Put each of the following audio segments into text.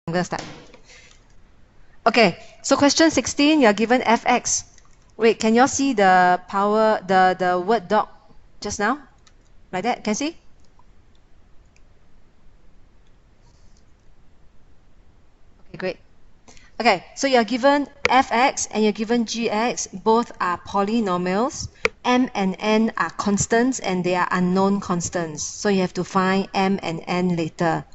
I'm going to start. Okay, so question 16, you're given fx. Wait, can y'all see the power, the word doc just now? Like that, can see? Okay, great. Okay, so you're given fx and you're given gx. Both are polynomials. M and n are constants and they are unknown constants. So you have to find m and n later.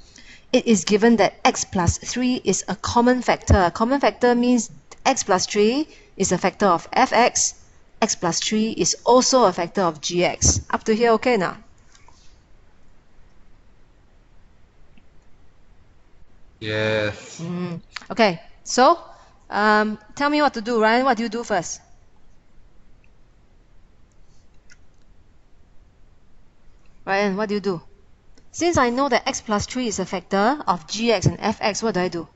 It is given that x plus 3 is a common factor. A common factor means x plus 3 is a factor of fx. X plus 3 is also a factor of gx. Up to here, okay now? Yes. Okay, so tell me what to do, Ryan. What do you do first? Ryan, what do you do? Since I know that x plus 3 is a factor of gx and fx, what do I do?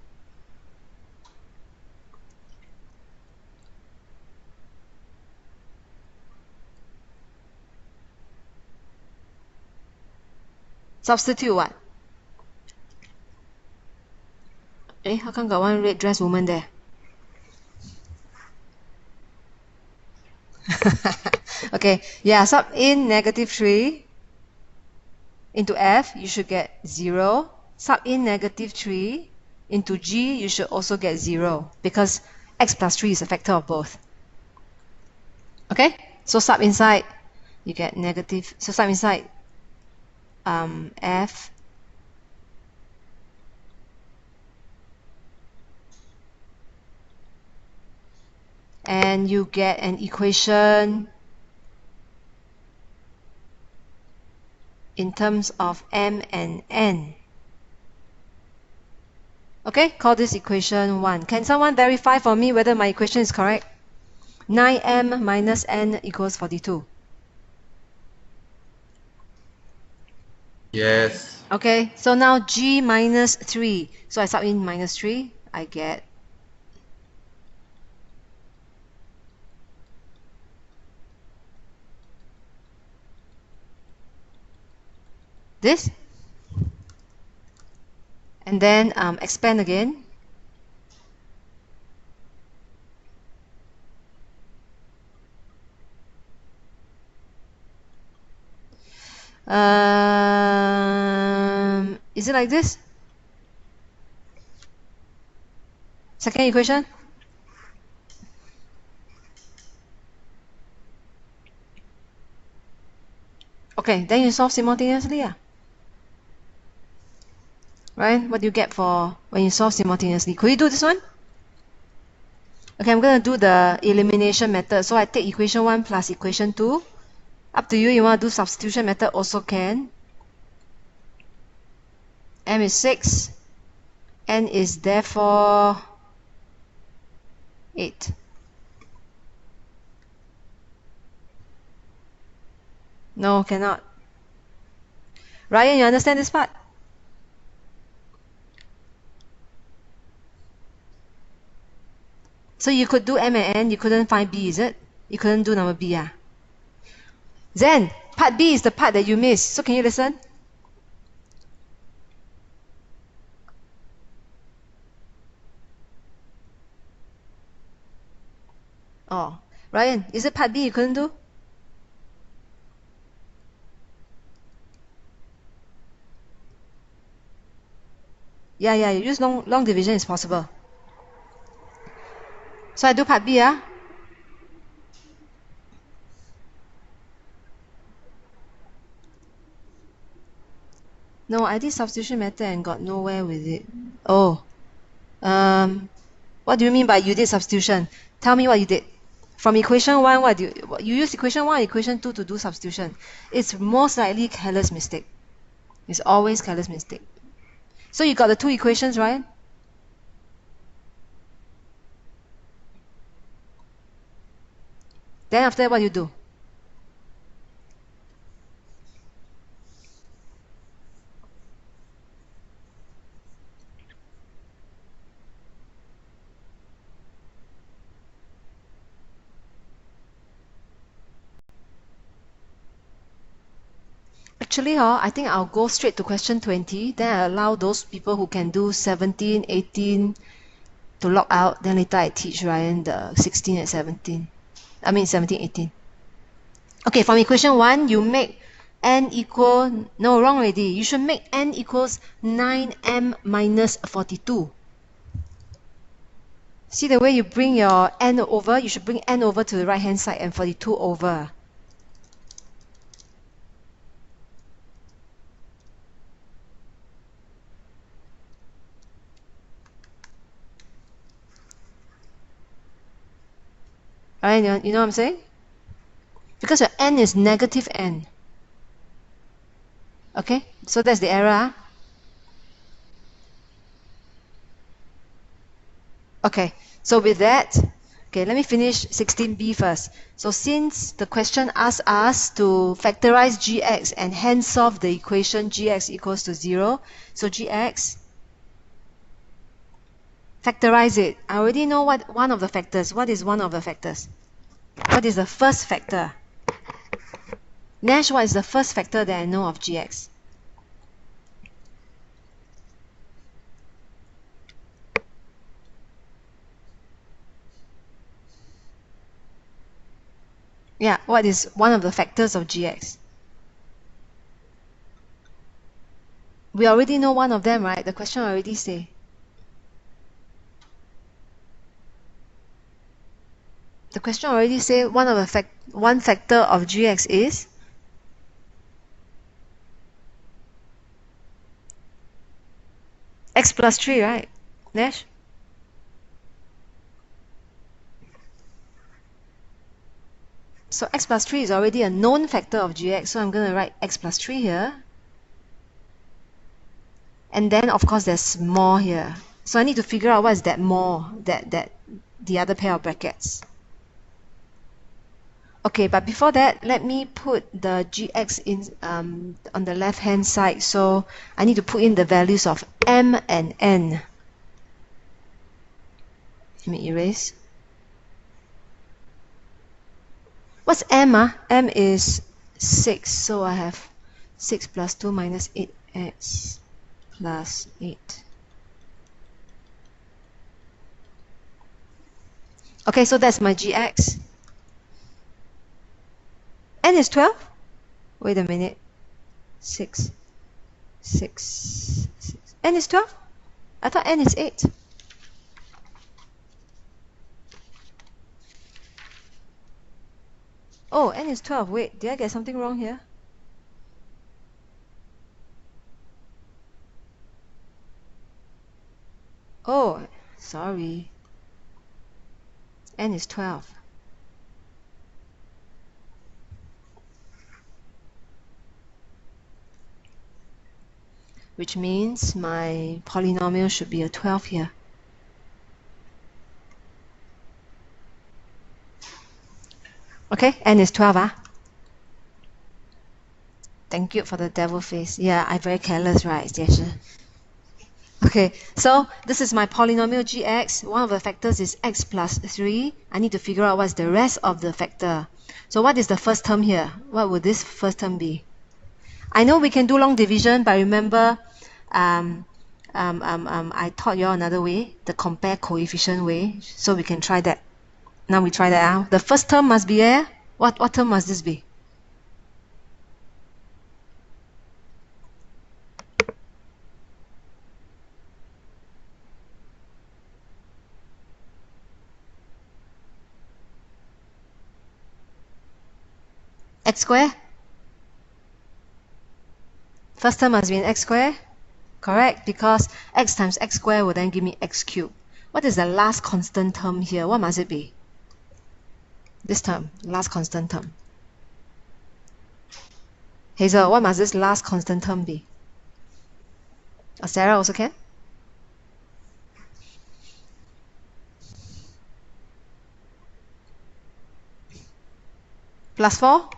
Substitute what? Eh, how come got one red dress woman there? Okay, yeah, sub in negative 3 into f, you should get 0. Sub in negative 3 into g, you should also get 0 because x plus 3 is a factor of both. Okay, so sub inside, you get negative. So sub inside f and you get an equation in terms of m and n. Okay, call this equation 1. Can someone verify for me whether my equation is correct? 9m minus n equals 42. Yes. Okay, so now g minus 3. So I sub in minus 3. I get this. And then expand again. Is it like this? Second equation? Okay, then you solve simultaneously. Yeah. Right? What do you get for when you solve simultaneously? Could you do this one? Okay, I'm going to do the elimination method. So I take equation 1 plus equation 2. Up to you. You want to do substitution method also can. M is 6. N is therefore 8. No, cannot. Ryan, you understand this part? So you could do M and N, you couldn't find B, is it? You couldn't do number B, ah? Zen, part B is the part that you missed. So can you listen? Oh, Ryan, is it part B you couldn't do? Yeah, yeah, you use long division is possible. So I do part B, ah? No, I did substitution method and got nowhere with it. Oh, what do you mean by you did substitution? Tell me what you did. From equation 1, what do you use equation 1 equation 2 to do substitution? It's most likely careless mistake. It's always careless mistake. So you got the two equations, right? Then after that, what you do? Actually, I think I'll go straight to question 20. Then I allow those people who can do 17, 18 to log out. Then later I teach Ryan the 16 and 17. I mean 17, 18. Okay, from equation 1, you make n equal... No, wrong already. You should make n equals 9m minus 42. See the way you bring your n over? You should bring n over to the right-hand side and 42 over. Alright, you know what I'm saying? Because your n is negative n. Okay, so that's the error. Okay, so with that, okay, let me finish 16b first. So since the question asks us to factorize gx and hence solve the equation gx equals to 0, so gx, factorize it. I already know what one of the factors. What is one of the factors? What is the first factor? Nash, what is the first factor that I know of gx? Yeah, what is one of the factors of gx? We already know one of them, right? The question already say. The question already say one of the one factor of gx is x plus 3, right? Nash? So x plus 3 is already a known factor of gx, so I'm going to write x plus 3 here. And then, of course, there's more here. So I need to figure out what is that more, that the other pair of brackets. Okay, but before that, let me put the gx in on the left-hand side. So I need to put in the values of m and n. Let me erase. What's m? M is 6, so I have 6 plus 2 minus 8x plus 8. Okay, so that's my gx. N is 12? Wait a minute. 6. N is 12? I thought n is 8. Oh, n is 12. Wait, did I get something wrong here? Oh, sorry. N is 12. Which means my polynomial should be a 12 here. Okay, n is 12, Thank you for the devil face. Yeah, I'm very careless, right, Jie? Okay, so this is my polynomial gx. One of the factors is x plus 3. I need to figure out what's the rest of the factor. So what is the first term here? What would this first term be? I know we can do long division, but remember I taught you all another way, the compare coefficient way. So we can try that. Now we try that out. The first term must be there. What term must this be? X square? First term must be an x square? Correct, because x times x square will then give me x cubed. What is the last constant term here? What must it be? This term, last constant term. Hazel, what must this last constant term be? Or Sarah also can? Plus 4?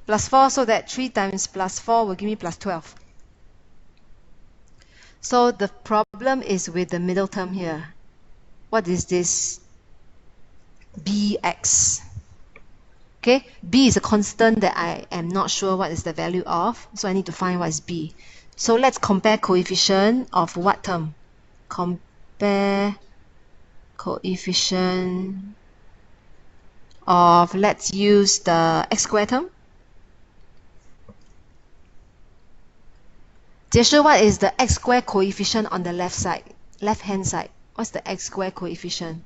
Plus 4, so that 3 times plus 4 will give me plus 12. So the problem is with the middle term here. What is this? Bx. Okay, b is a constant that I am not sure what is the value of, so I need to find what is b. So let's compare coefficient of what term? Compare coefficient of, let's use the x square term. Jie, what is the x square coefficient on the left side, left hand side? What's the x square coefficient?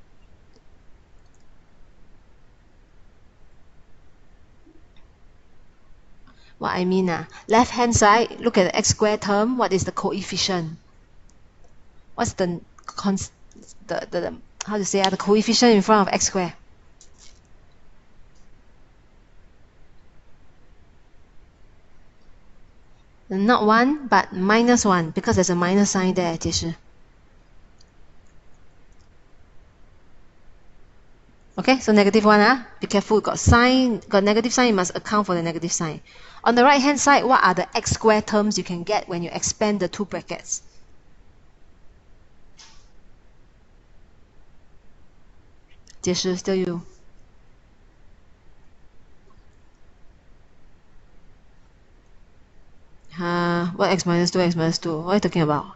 What I mean, left hand side, look at the x square term. What is the coefficient? What's the how to say the coefficient in front of x square? Not 1, but minus 1, because there's a minus sign there, 解释. Okay, so negative 1, be careful, got negative sign, you must account for the negative sign. On the right hand side, what are the x square terms you can get when you expand the two brackets? Still you. What x minus 2, x minus 2? What are you talking about?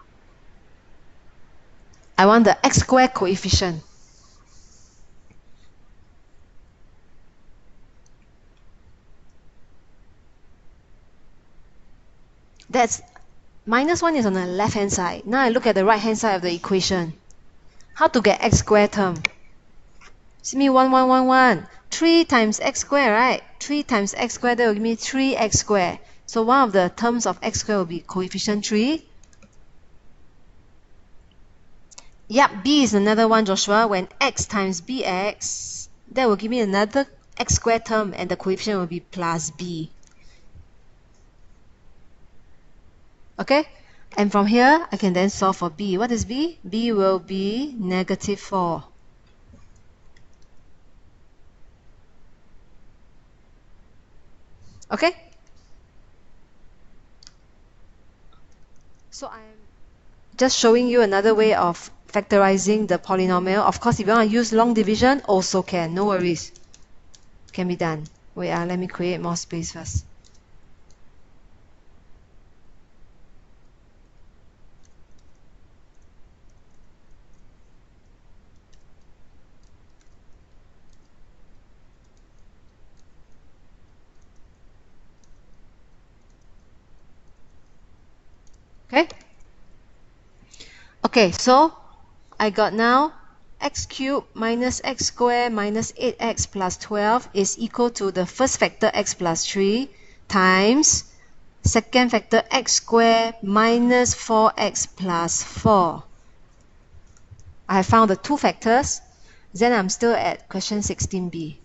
I want the x square coefficient. That's minus 1 is on the left hand side. Now I look at the right hand side of the equation. How to get x square term? See me 1, 1, 1, 1. 3 times x squared, right? 3 times x squared, that will give me 3x squared. So one of the terms of x squared will be coefficient 3. Yep, b is another one, Joshua. When x times bx, that will give me another x squared term, and the coefficient will be plus b. Okay? And from here, I can then solve for b. What is b? b will be negative 4. Okay? So I'm just showing you another way of factorizing the polynomial. Of course, if you want to use long division, also can. No worries. Can be done. Wait, let me create more space first. Okay? Okay, so I got now x cubed minus x squared minus 8x plus 12 is equal to the first factor x plus 3 times second factor x squared minus 4x plus 4. I have found the two factors. Then I'm still at question 16b.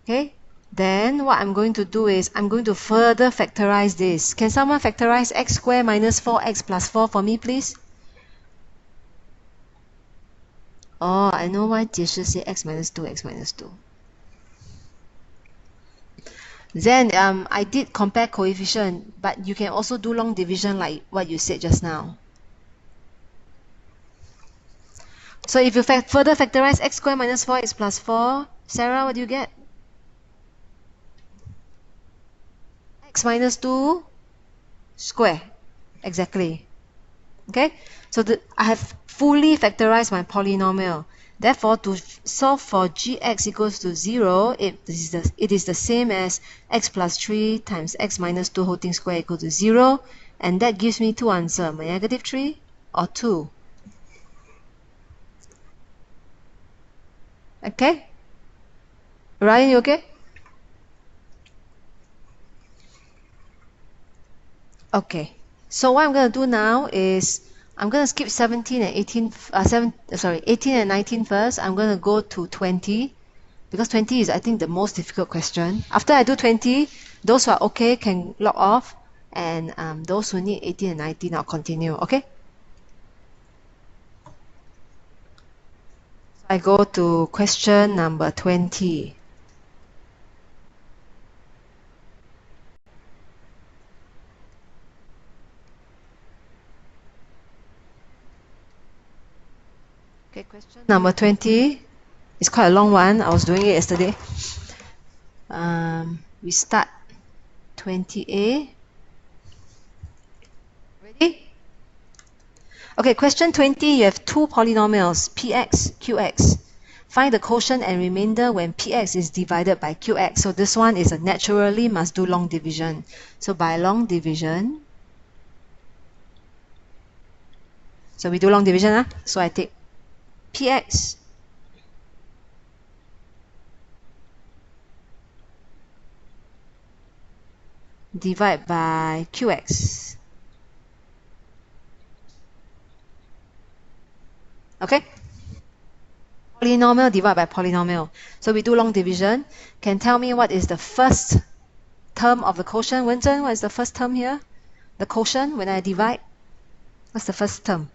Okay, then what I'm going to do is I'm going to further factorize this. Can someone factorize x squared minus 4x plus 4 for me, please? Oh, I know why 解释 say x minus 2, x minus 2. Then I did compare coefficient, but you can also do long division like what you said just now. So if you further factorize x squared minus 4x plus 4, Sarah, what do you get? X minus 2 square. Exactly. Okay, so I have fully factorized my polynomial. Therefore, to solve for gx equals to 0, it is the same as x plus 3 times x minus 2 whole thing square equal to 0. And that gives me two answers, negative 3 or 2. Okay? Ryan, you okay? Okay. So what I'm going to do now is I'm going to skip 17 and 18, 18 and 19 first. I'm going to go to 20 because 20 is, I think, the most difficult question. After I do 20, those who are okay can log off, and those who need 18 and 19, I'll continue. Okay? So I go to question number 20. Okay, question number 20 is quite a long one. I was doing it yesterday. We start 20a. Ready? Okay, question 20, you have two polynomials, px, qx. Find the quotient and remainder when px is divided by qx. So this one is a naturally must do long division. So by long division, so we do long division. So I take px divide by qx. Okay? Polynomial divide by polynomial. So we do long division. Can tell me what is the first term of the quotient? Wenzhen, what is the first term here? The quotient when I divide? What's the first term?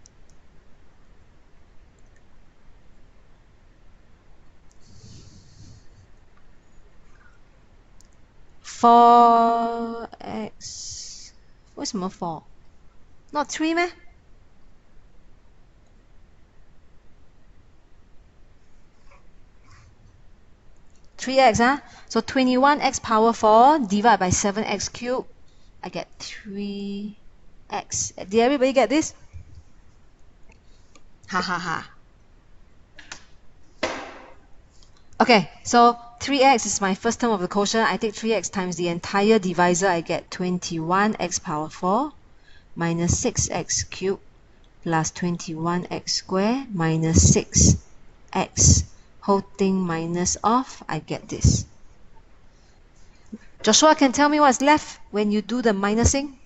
Four x. 为什么 4? Not 3 meh? Three x, huh? So 21x power 4 divided by 7x cubed. I get 3x. Did everybody get this? Ha ha ha. Okay, so 3x is my first term of the quotient. I take 3x times the entire divisor. I get 21x power 4 minus 6x cubed plus 21x squared minus 6x. Whole thing minus off, I get this. Joshua can tell me what's left when you do the minusing?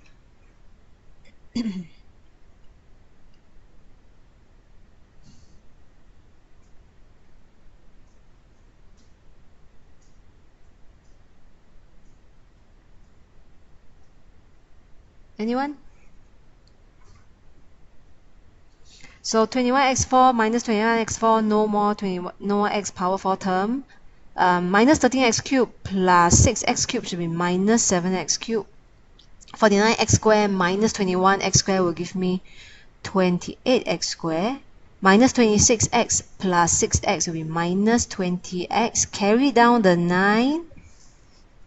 Anyone? So 21x4 minus 21x4, no more x power 4 term. Minus 13x cubed plus 6x cubed should be minus 7x cubed. 49x squared minus 21x squared will give me 28x squared. Minus 26x plus 6x will be minus 20x. Carry down the 9.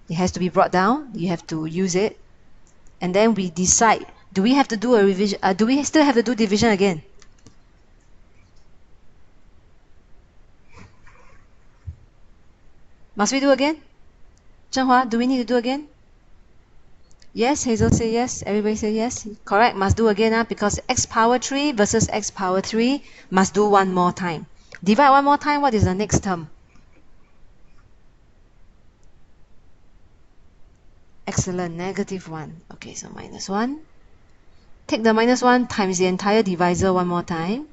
It has to be brought down. You have to use it. And then we decide, do we have to do a revision? Do we still have to do division again? Must we do again? Zhenhua, do we need to do again? Yes, Hazel say yes. Everybody say yes. Correct, must do again because x power 3 versus x power 3 must do one more time. Divide one more time, what is the next term? Excellent, negative 1. Okay, so minus 1. Take the minus 1 times the entire divisor one more time.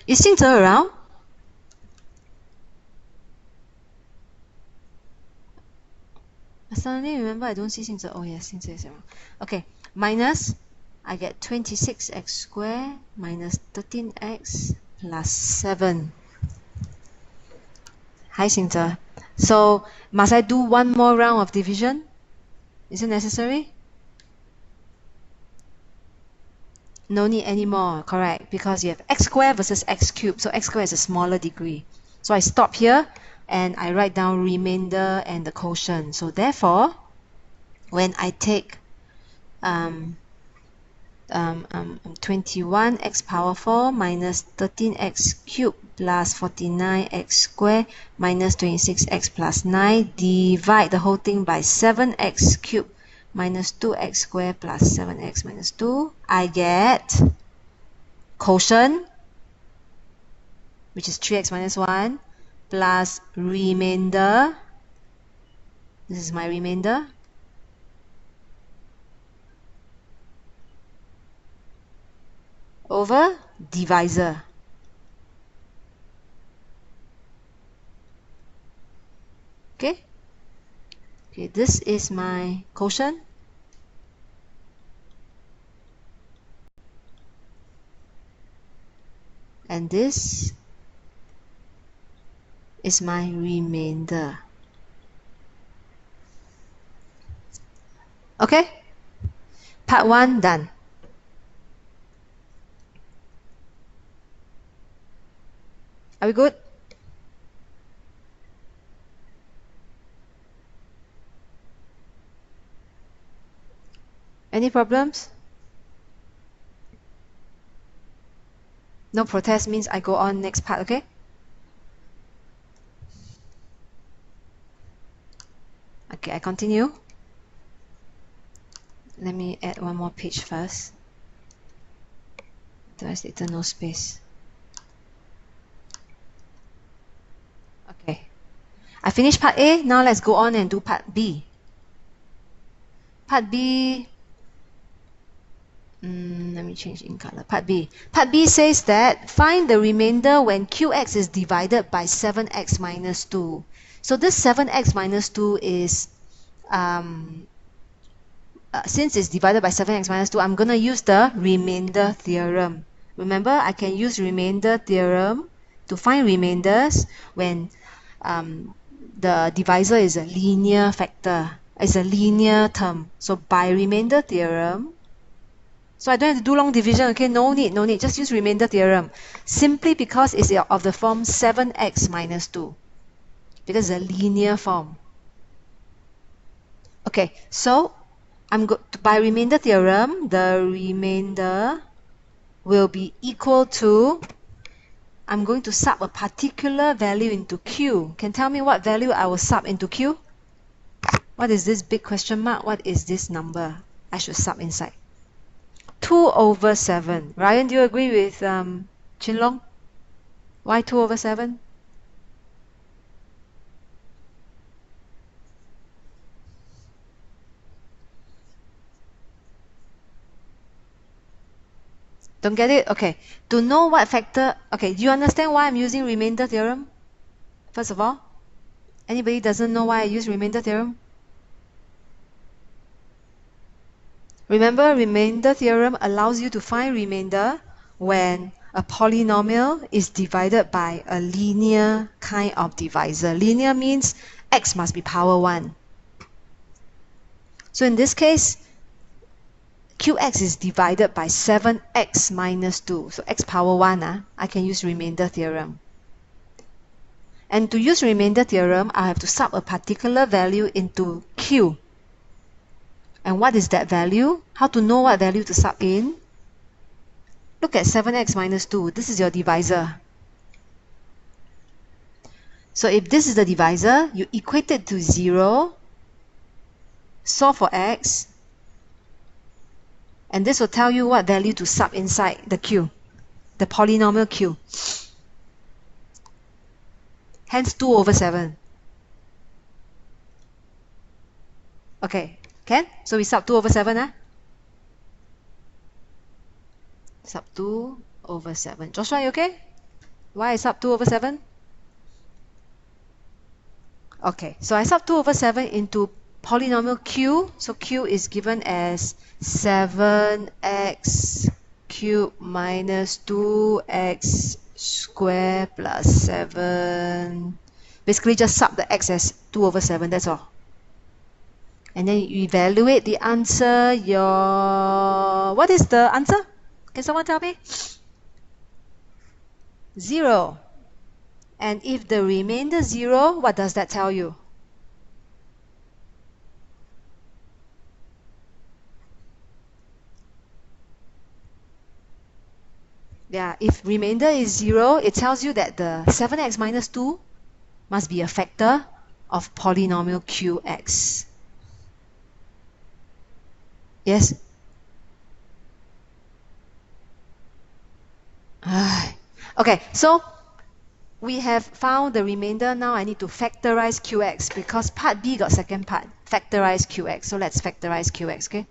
Is Xingzhe around? I suddenly remember I don't see Xingzhe. Oh yes, Xingzhe is around. Okay, minus, I get 26x squared minus 13x plus 7. Hi Xingzhe. So, must I do one more round of division? Is it necessary? No need anymore, correct, because you have x squared versus x cubed, so x squared is a smaller degree. So I stop here and I write down remainder and the quotient. So therefore, when I take 21x power 4 minus 13x cubed plus 49x squared minus 26x plus 9, divide the whole thing by 7x cubed minus 2x squared plus 7x minus 2, I get quotient, which is 3x minus 1, plus remainder. This is my remainder. Over divisor. Okay? Okay, this is my quotient. And this is my remainder. Okay? Part 1 done. Are we good? Any problems? No protest means I go on next part, okay? Okay, I continue. Let me add one more page first. Otherwise later no space. Okay. I finished part A. Now let's go on and do part B. Part B, let me change in color. Part B. Part B says that find the remainder when qx is divided by 7x minus 2. So this 7x minus 2 is, since it's divided by 7x minus 2, I'm going to use the remainder theorem. Remember, I can use remainder theorem to find remainders when the divisor is a linear factor. It's a linear term. So by remainder theorem, so I don't have to do long division, okay? No need. Just use remainder theorem. Simply because it's of the form 7x minus 2. Because it's a linear form. Okay, so by remainder theorem, the remainder will be equal to, I'm going to sub a particular value into Q. Can tell me what value I will sub into Q? What is this big question mark? What is this number I should sub inside? 2 over 7. Ryan, do you agree with Chin Long? Why 2 over 7? Don't get it? Okay. To know what factor... Okay, do you understand why I'm using remainder theorem? First of all, anybody doesn't know why I use remainder theorem? Remember, remainder theorem allows you to find remainder when a polynomial is divided by a linear kind of divisor. Linear means x must be power 1. So in this case, qx is divided by 7x minus 2. So x power 1, I can use remainder theorem. And to use remainder theorem, I have to sub a particular value into q. And what is that value? How to know what value to sub in? Look at 7x minus 2. This is your divisor. So if this is the divisor, you equate it to 0, solve for x, and this will tell you what value to sub inside the q, the polynomial q. Hence 2 over 7. Okay, can? So we sub 2 over 7, Sub 2 over 7. Joshua, you okay? Why I sub 2 over 7? Okay, so I sub 2 over 7 into polynomial q. So q is given as 7x cubed minus 2x squared plus 7. Basically just sub the x as 2 over 7, that's all. And then you evaluate the answer. What is the answer? Can someone tell me? 0. And if the remainder 0, what does that tell you? Yeah, if remainder is 0, it tells you that the 7x minus 2 must be a factor of polynomial qx. Yes? Okay, so we have found the remainder. Now I need to factorize qx because part B got second part. Factorize qx. So let's factorize qx, okay?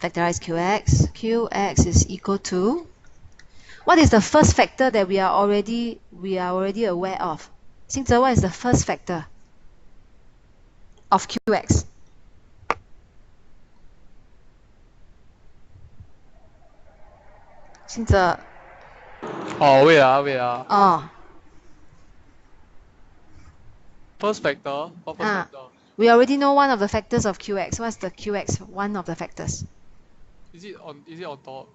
Factorize qx. Qx is equal to... What is the first factor that we are already aware of? Xingze, what is the first factor of qx? Xingze. Oh, wait. Oh. First factor. What first factor? We already know one of the factors of qx. What's the qx? One of the factors. Is it on top?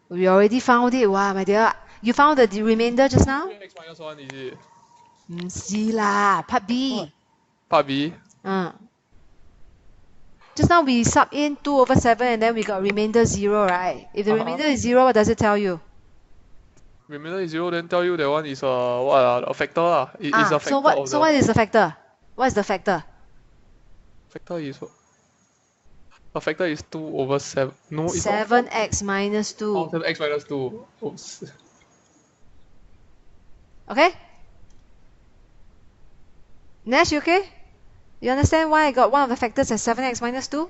We already found it. Wow, my dear. You found the remainder just now? 3x minus 1 is it? See lah, part B. Part B. Just now we sub in 2 over 7 and then we got remainder 0, right? If the remainder is 0, what does it tell you? Remainder is 0, then tell you that one is a factor lah. It's a factor so what? of So what is the factor? What is the factor? Factor is what? A factor is 2 over 7. No, it's 7x minus 2. not. 7x minus 2. Oops. Okay? Nash, you okay? You understand why I got one of the factors as 7x minus 2?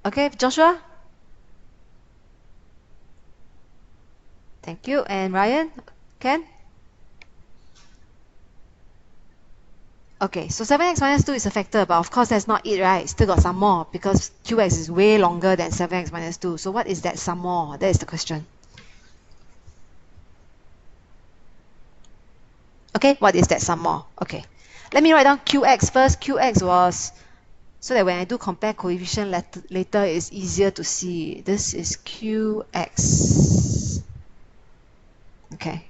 Okay, Joshua? Thank you. And Ryan? Ken? Okay, so 7x minus 2 is a factor, but of course that's not it, right? Still got some more because qx is way longer than 7x minus 2. So what is that some more? That is the question. Okay, what is that some more? Okay, let me write down qx first. Qx was, so that when I do compare coefficient later, it's easier to see. This is qx. Okay.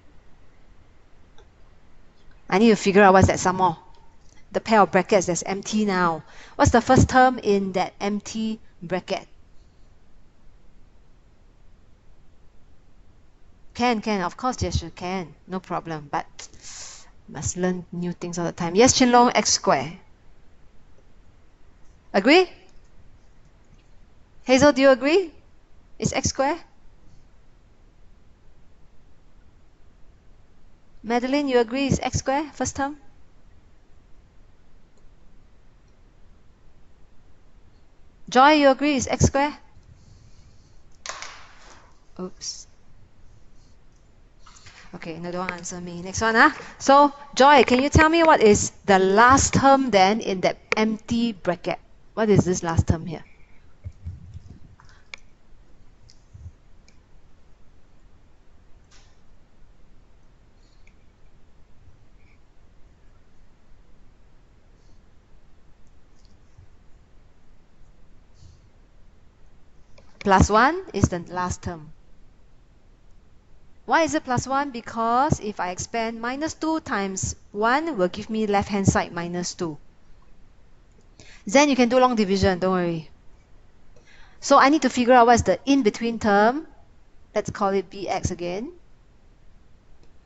I need to figure out what's that some more. The pair of brackets that's empty now. What's the first term in that empty bracket? Can, of course, yes, you can. No problem, but must learn new things all the time. Yes, Chinlong, x squared. Agree? Hazel, do you agree? It's x squared? Madeline, you agree it's x squared, first term? Joy, you agree it's x squared? Oops. Okay, no, don't answer me. Next one, So, Joy, can you tell me what is the last term then in that empty bracket? What is this last term here? Plus 1 is the last term. Why is it plus 1? Because if I expand, minus 2 times 1 will give me left-hand side minus 2. Then you can do long division, don't worry. So I need to figure out what's the in-between term. Let's call it bx again.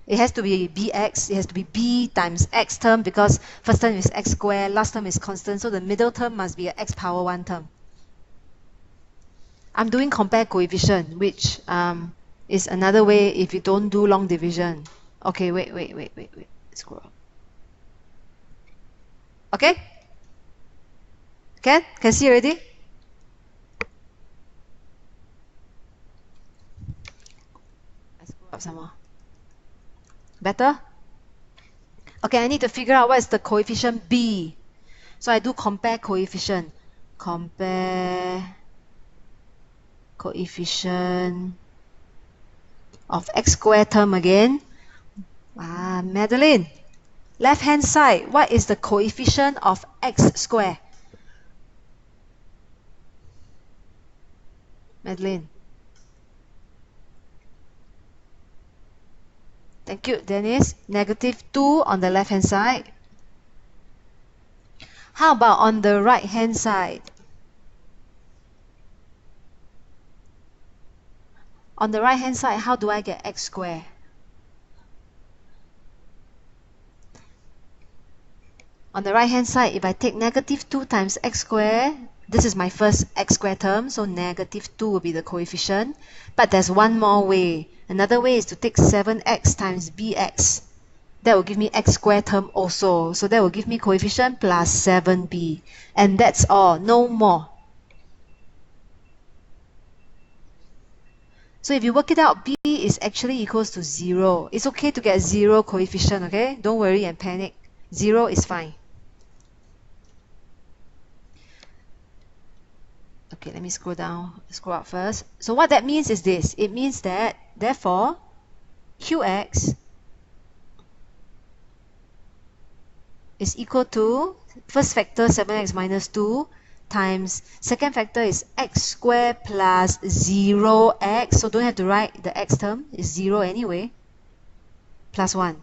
It has to be bx, it has to be b times x term because first term is x squared, last term is constant, so the middle term must be an x power 1 term. I'm doing compare coefficient, which is another way if you don't do long division. Okay, wait. Scroll up. Okay? Can see already? Let's scroll up some more. Better? Okay, I need to figure out what is the coefficient b. So I do compare coefficient. Compare coefficient of x squared term again. Madeline, left hand side, what is the coefficient of x squared? Madeline. Thank you, Dennis. Negative 2 on the left hand side. How about on the right hand side? On the right hand side, how do I get x squared? On the right hand side, if I take negative 2 times x squared, this is my first x squared term, so negative 2 will be the coefficient. But there's one more way. Another way is to take 7x times bx. That will give me x squared term also. So that will give me coefficient plus 7b. And that's all, no more. So if you work it out, b is actually equals to 0. It's okay to get 0 coefficient, okay? Don't worry and panic. 0 is fine. Okay, let me scroll up first. So what that means is this. It means that, therefore, qx is equal to first factor 7x minus 2 times second factor is x squared plus 0x, so don't have to write the x term, it's 0 anyway, plus 1.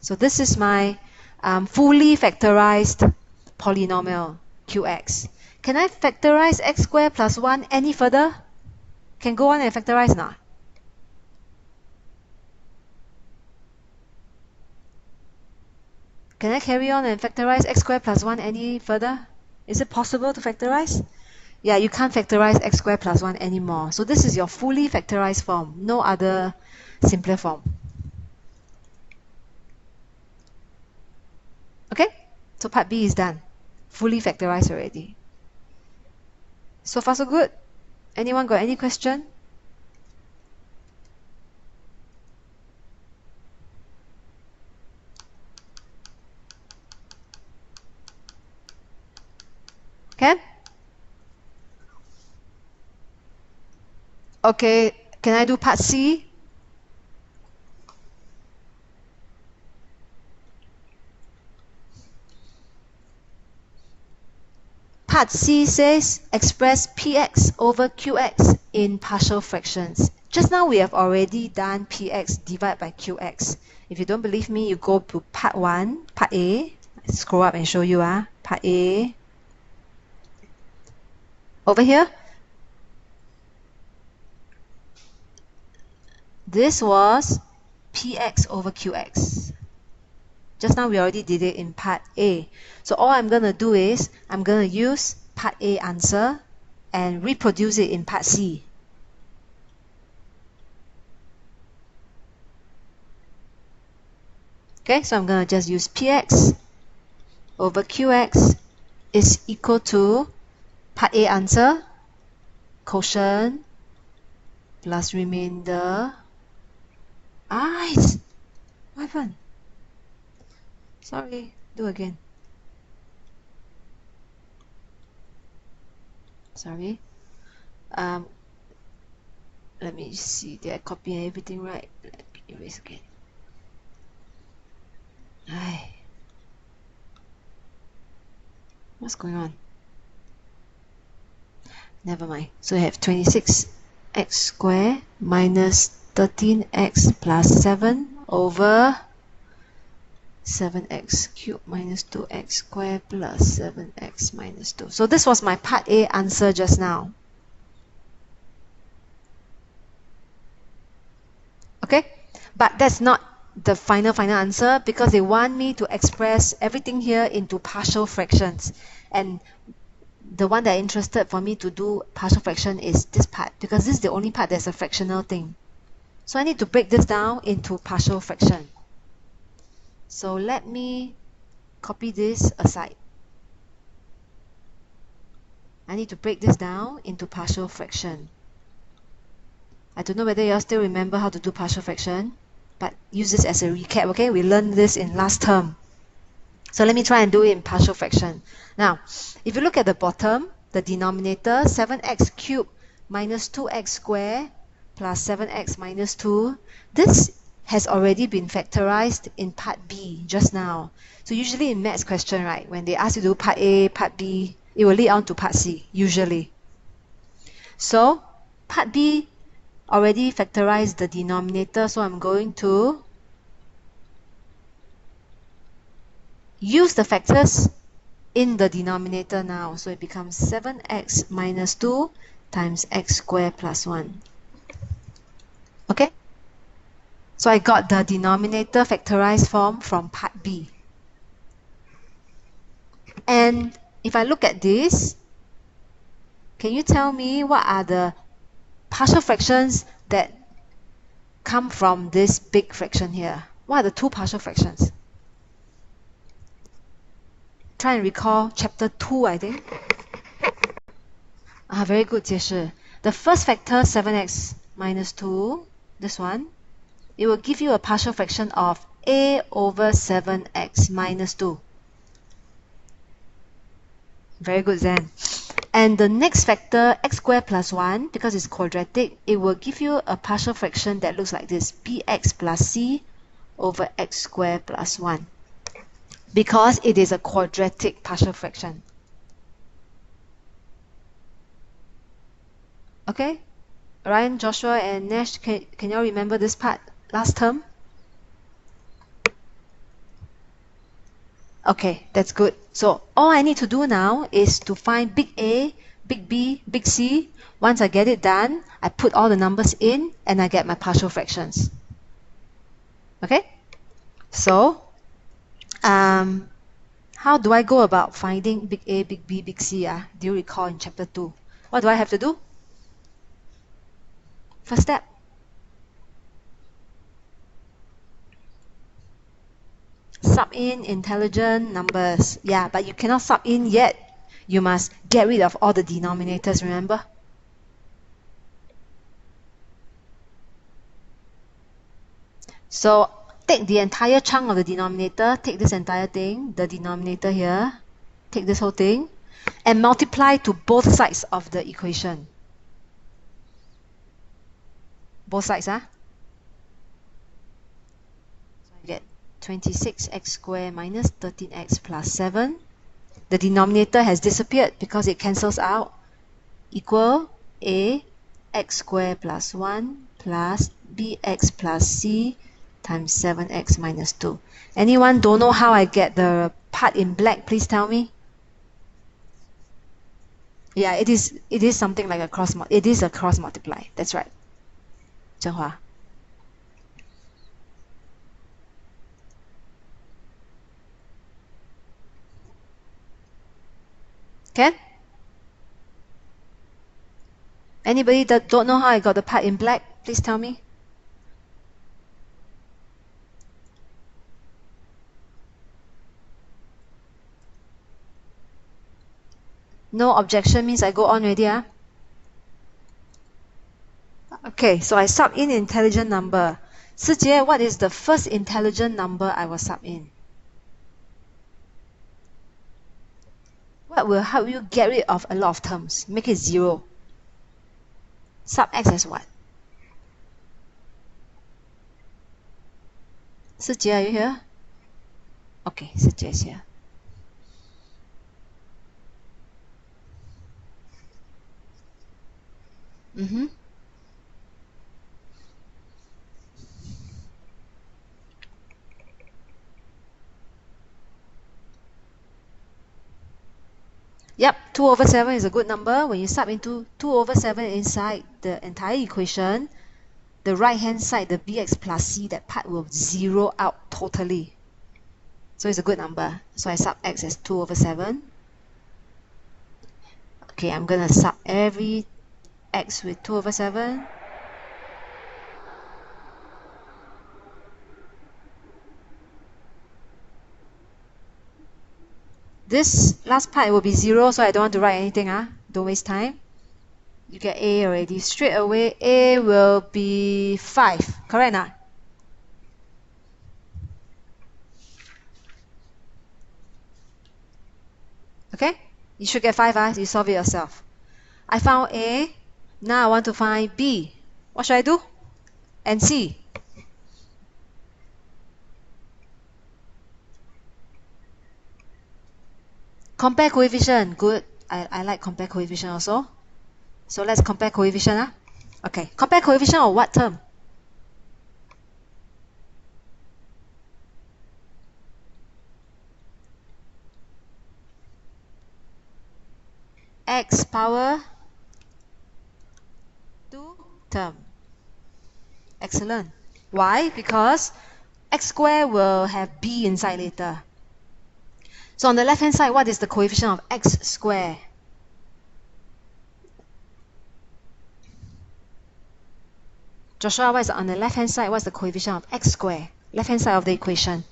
So this is my fully factorized polynomial qx. Can I factorize x squared plus 1 any further? Can go on and factorize now? Can I carry on and factorize x squared plus 1 any further? Is it possible to factorize? Yeah, you can't factorize x squared plus 1 anymore. So this is your fully factorized form, no other simpler form. Okay, so part B is done. Fully factorized already. So far so good. Anyone got any question? Okay? Okay, can I do part C? Part C says express px over qx in partial fractions. Just now we have already done px divided by qx. If you don't believe me, you go to part 1, part A. Scroll up and show you. Part A. Over here. This was px over qx. Just now we already did it in part A. So all I'm going to do is I'm going to use part A answer and reproduce it in part C. Okay, so I'm going to just use px over qx is equal to part A answer, quotient plus remainder. What happened? Sorry, do again. Sorry. Let me see, did I copy everything right? Let me erase again. What's going on? Never mind. So I have 26x squared minus 13x plus 7 over 7x cubed minus 2x squared plus 7x minus 2. So this was my part A answer just now. Okay? But that's not the final answer because they want me to express everything here into partial fractions. And the one that interested for me to do partial fraction is this part because this is the only part that's a fractional thing. So I need to break this down into partial fraction. So let me copy this aside. I need to break this down into partial fraction. I don't know whether you all still remember how to do partial fraction, but use this as a recap, okay? We learned this in last term. So let me try and do it in partial fraction. Now, if you look at the bottom, the denominator, 7x cubed minus 2x squared plus 7x minus 2, this has already been factorized in part B just now. So usually in maths question, right, when they ask you to do part A, part B, it will lead on to part C, usually. So part B already factorized the denominator, so I'm going to use the factors in the denominator now. So it becomes 7x minus 2 times x squared plus 1. Okay? So I got the denominator factorized form from part B. And if I look at this, can you tell me what are the partial fractions that come from this big fraction here? What are the two partial fractions? Try and recall chapter 2, I think. Very good, 解释. The first factor, 7x minus 2, this one, it will give you a partial fraction of a over 7x minus 2. Very good, Zen. And the next factor, x squared plus 1, because it's quadratic, it will give you a partial fraction that looks like this, bx plus c over x squared plus 1. Because it is a quadratic partial fraction. Okay? Ryan, Joshua, and Nash, can you all remember this part last term? Okay, that's good. So all I need to do now is to find big A, big B, big C. Once I get it done, I put all the numbers in and I get my partial fractions. Okay? So, how do I go about finding big A, big B, big C? Do you recall in chapter 2? What do I have to do? First step. Sub in intelligent numbers. Yeah, but you cannot sub in yet. You must get rid of all the denominators, remember? So take the entire chunk of the denominator, take this entire thing, the denominator here, take this whole thing, and multiply to both sides of the equation. Both sides, So I get 26x squared minus 13x plus 7. The denominator has disappeared because it cancels out. Equal a x squared plus 1 plus bx plus c times 7x minus 2. Anyone don't know how I get the part in black? Please tell me. Yeah, it is something like a cross it is a cross multiply. That's right. Zhenghua. Can? Anybody that don't know how I got the part in black? Please tell me. No objection means I go on already. Okay, so I sub in intelligent number. Sijie, what is the first intelligent number I will sub in? What will help you get rid of a lot of terms? Make it 0. Sub x as what? Sijie, are you here? Okay, Sijie is here. Mm-hmm. Yep, 2 over 7 is a good number. When you sub into 2 over 7 inside the entire equation, the right-hand side, the bx plus c, that part will zero out totally. So it's a good number. So I sub x as 2 over 7. Okay, I'm going to sub every x with 2 over 7. This last part will be 0, so I don't want to write anything. Don't waste time. You get A already. Straight away, A will be 5. Correct now? Okay? You should get 5. You solve it yourself. I found A. Now I want to find B. What should I do? And C. Compare coefficient. Good. I like compare coefficient also. So let's compare coefficient. Okay. Compare coefficient of what term? X power 2 term. Excellent. Why? Because x squared will have b inside later. So on the left hand side, what is the coefficient of x squared? Joshua, what is on the left hand side? What's the coefficient of x squared? Left hand side of the equation.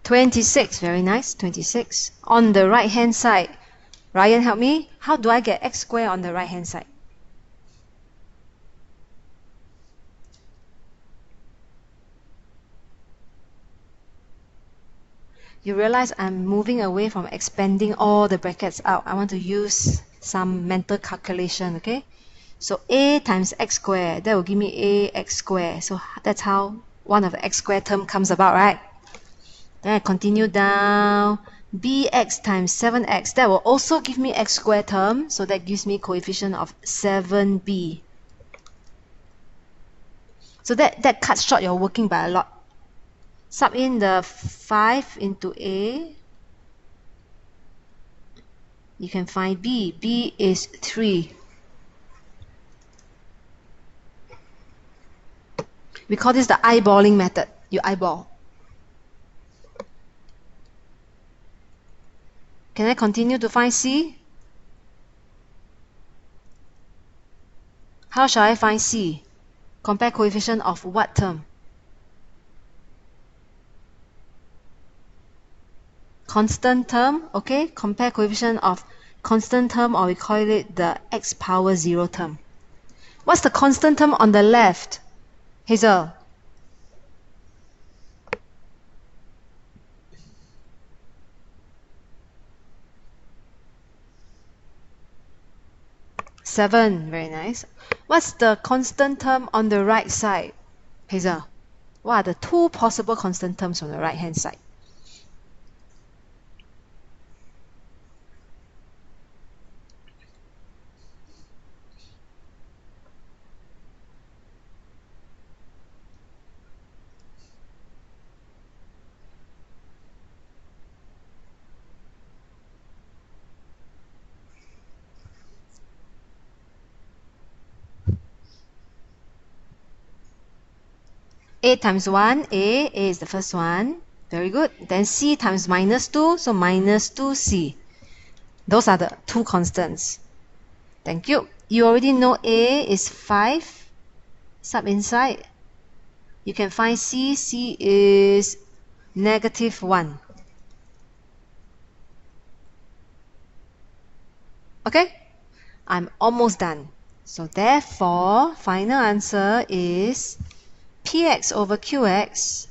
(26). Very nice. 26. On the right hand side, Ryan, help me. How do I get x squared on the right hand side? You realize I'm moving away from expanding all the brackets out. I want to use some mental calculation, okay? So a times x squared, that will give me ax squared. So that's how one of the x squared term comes about, right? Then I continue down. Bx times 7x, that will also give me x squared term. So that gives me coefficient of 7b. So that cuts short your working by a lot. Sub in the 5 into a. You can find b. b is 3. We call this the eyeballing method. You eyeball. Can I continue to find C? How shall I find C? Compare coefficient of what term? Constant term, okay? Compare coefficient of constant term, or we call it the x power 0 term. What's the constant term on the left? Hazel? Seven, very nice. What's the constant term on the right side? Hazel? What are the two possible constant terms on the right hand side? A times 1, A is the first one. Very good. Then C times minus 2, so minus 2C. Those are the two constants. Thank you. You already know A is 5. Sub inside. You can find C. C is negative 1. Okay? I'm almost done. So therefore, final answer is Px over Qx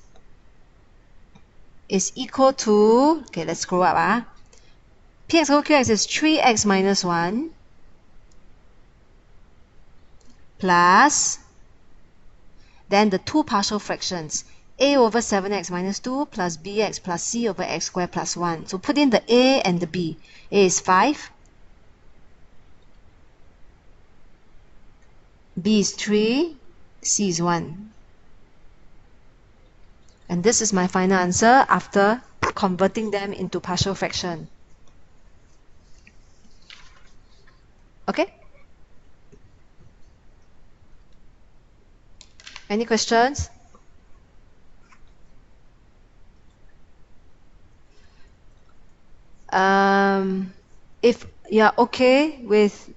is equal to, okay, let's scroll up. Px over Qx is 3x minus 1 plus, then the two partial fractions, a over 7x minus 2 plus bx plus c over x squared plus 1. So put in the a and the b. A is 5, b is 3, c is 1. And this is my final answer after converting them into partial fraction. Okay? Any questions? If you're okay with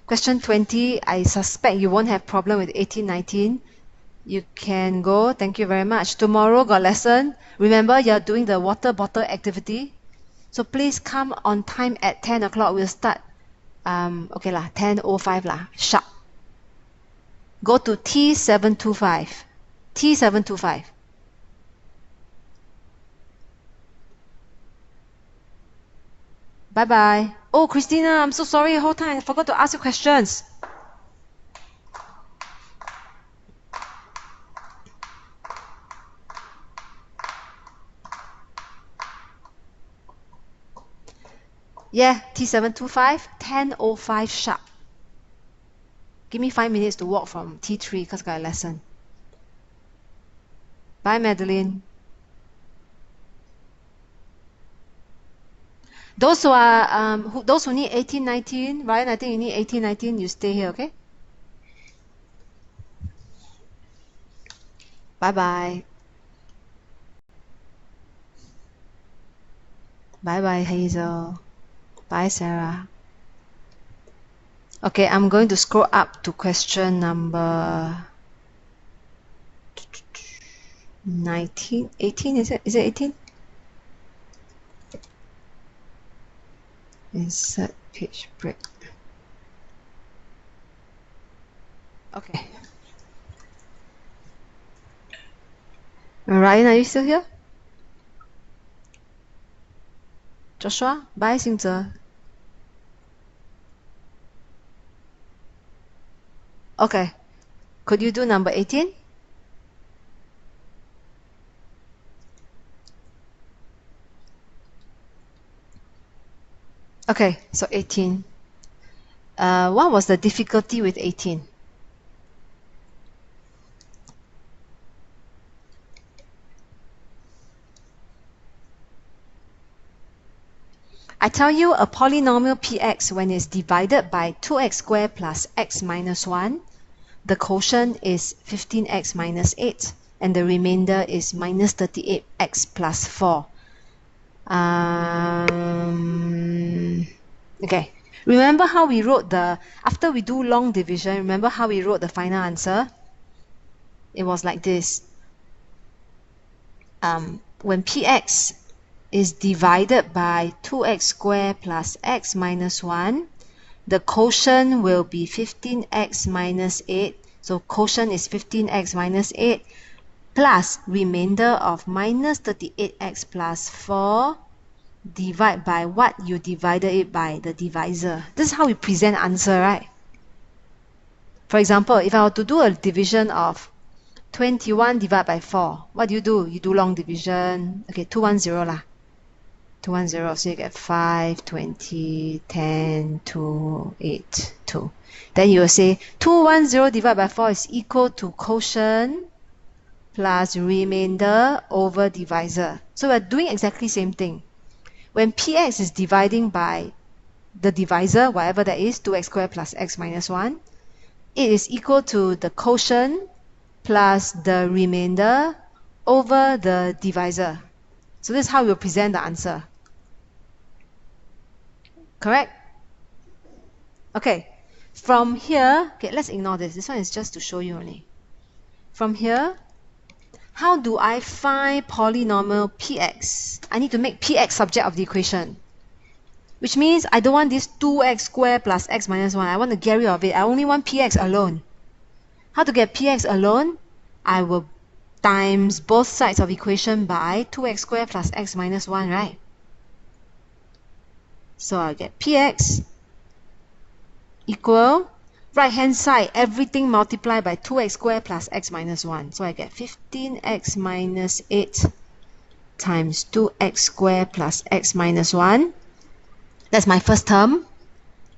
question 20, I suspect you won't have problem with 18, 19. You can go. Thank you very much. Tomorrow got lesson. Remember, you're doing the water bottle activity. So please come on time at 10 o'clock. We'll start, okay lah, 10:05 lah, sharp. Go to T725. T725. Bye-bye. Oh, Christina, I'm so sorry. The whole time I forgot to ask you questions. Yeah, T725, 10:05 sharp. Give me 5 minutes to walk from T3 because I got a lesson. Bye, Madeline. Those who are those who need 18, 19, Ryan, I think you need 18, 19. You stay here, okay? Bye bye. Bye bye, Hazel. Bye, Sarah. Okay, I'm going to scroll up to question number 19, 18. Is it 18? Insert page break. Okay. Ryan, are you still here? Joshua? Bye, Xingze. Okay. Could you do number 18? Okay, so 18. What was the difficulty with 18? I tell you a polynomial px when it's divided by 2x squared plus x minus 1, the quotient is 15x minus 8 and the remainder is minus 38x plus 4. Okay, remember how we wrote after we do long division, remember how we wrote the final answer? It was like this. When px is divided by 2x squared plus x minus 1, the quotient will be 15x minus 8. So quotient is 15x minus 8 plus remainder of minus 38x plus 4 divide by what you divided it by, the divisor. This is how we present answer, right? For example, if I were to do a division of 21 divided by 4, what do? You do long division. Okay, 210 lah. 210, so you get 5, 20, 10, 2, 8, 2. Then you will say 210 divided by 4 is equal to quotient plus remainder over divisor. So we're doing exactly same thing. When px is dividing by the divisor, whatever that is, 2x squared plus x minus 1, it is equal to the quotient plus the remainder over the divisor. So this is how we'll present the answer. Correct? Okay. From here, okay, let's ignore this. This one is just to show you only. From here, how do I find polynomial px? I need to make px subject of the equation. Which means I don't want this 2x squared plus x minus 1. I want to get rid of it. I only want px alone. How to get px alone? I will times both sides of equation by 2x squared plus x minus 1, right? So I'll get px equal right hand side, everything multiplied by 2x squared plus x minus 1. So I get 15x minus 8 times 2x squared plus x minus 1. That's my first term.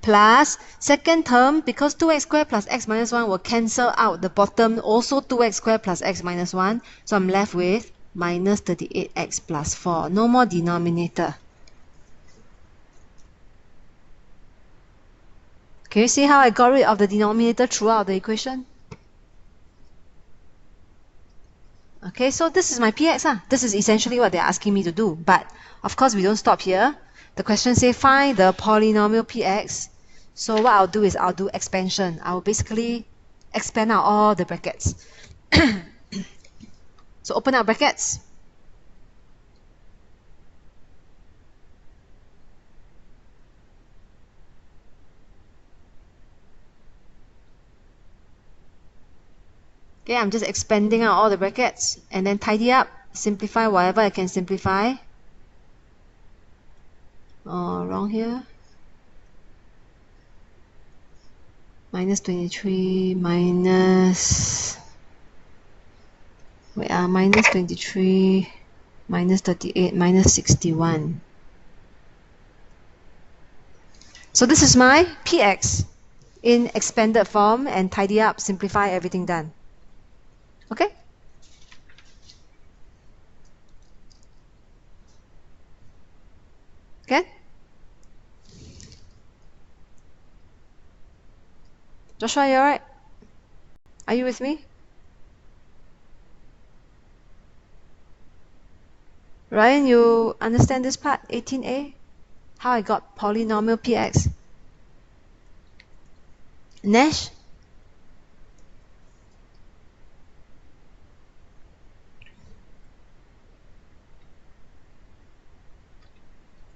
Plus second term, because 2x squared plus x minus 1 will cancel out the bottom, also 2x squared plus x minus 1. So I'm left with minus 38x plus 4. No more denominator. Can you see how I got rid of the denominator throughout the equation? Okay, so this is my px. This is essentially what they're asking me to do. But of course, we don't stop here. The question says find the polynomial px. So what I'll do is I'll do expansion. I'll basically expand out all the brackets. So open up brackets. Okay, I'm just expanding out all the brackets and then tidy up, simplify whatever I can simplify. Oh, wrong here. Minus 23 minus... minus 23 minus 38 minus 61. So this is my px in expanded form and tidy up, simplify, everything done. Okay? Okay? Joshua, you alright? Are you with me? Ryan, you understand this part, 18a? How I got polynomial px? Nash?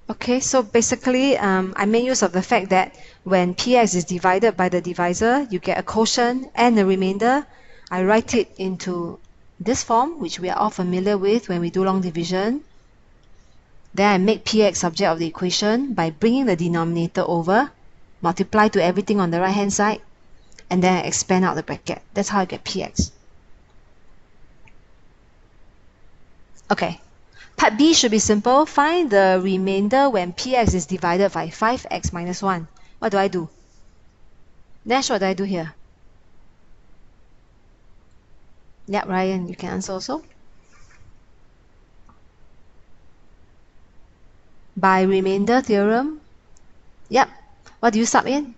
Okay, so basically, I made use of the fact that when px is divided by the divisor, you get a quotient and a remainder. I write it into this form, which we are all familiar with when we do long division. Then I make px subject of the equation by bringing the denominator over, multiply to everything on the right hand side, and then I expand out the bracket. That's how I get px. Okay. Part B should be simple. Find the remainder when px is divided by 5x minus 1. What do I do? Nash, what do I do here? Yep, Ryan, you can answer also. By remainder theorem. Yep. What do you sub in?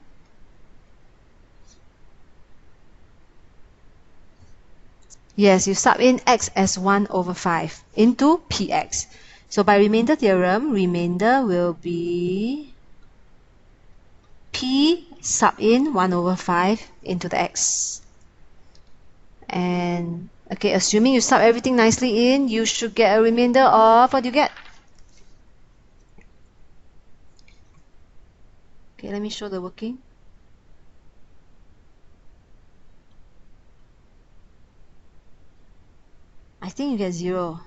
Yes, you sub in x as 1 over 5 into px. So by remainder theorem, remainder will be p sub in 1 over 5 into the x. And okay, assuming you sub everything nicely in, you should get a remainder of, what do you get? Okay, let me show the working. I think you get 0.